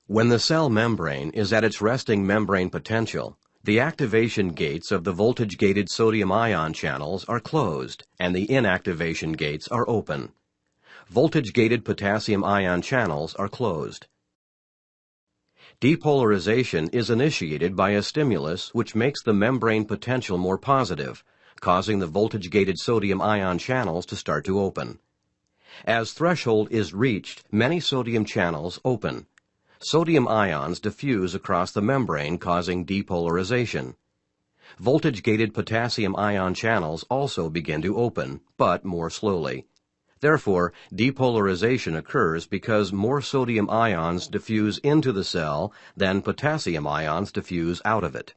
When the cell membrane is at its resting membrane potential, the activation gates of the voltage-gated sodium-ion channels are closed and the inactivation gates are open. Voltage-gated potassium-ion channels are closed. Depolarization is initiated by a stimulus which makes the membrane potential more positive, causing the voltage-gated sodium-ion channels to start to open. As threshold is reached, many sodium channels open. Sodium ions diffuse across the membrane, causing depolarization. Voltage-gated potassium-ion channels also begin to open, but more slowly. Therefore, depolarization occurs because more sodium ions diffuse into the cell than potassium ions diffuse out of it.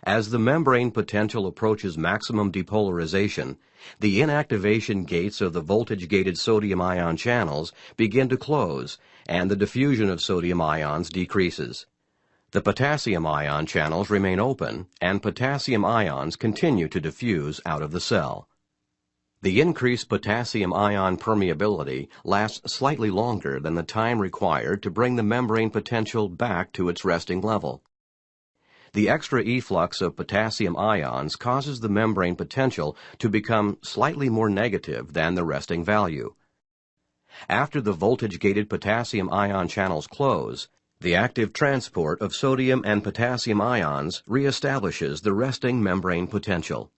As the membrane potential approaches maximum depolarization, the inactivation gates of the voltage-gated sodium-ion channels begin to close, and the diffusion of sodium ions decreases. The potassium ion channels remain open, and potassium ions continue to diffuse out of the cell. The increased potassium ion permeability lasts slightly longer than the time required to bring the membrane potential back to its resting level. The extra efflux of potassium ions causes the membrane potential to become slightly more negative than the resting value. After the voltage-gated potassium ion channels close, the active transport of sodium and potassium ions reestablishes the resting membrane potential.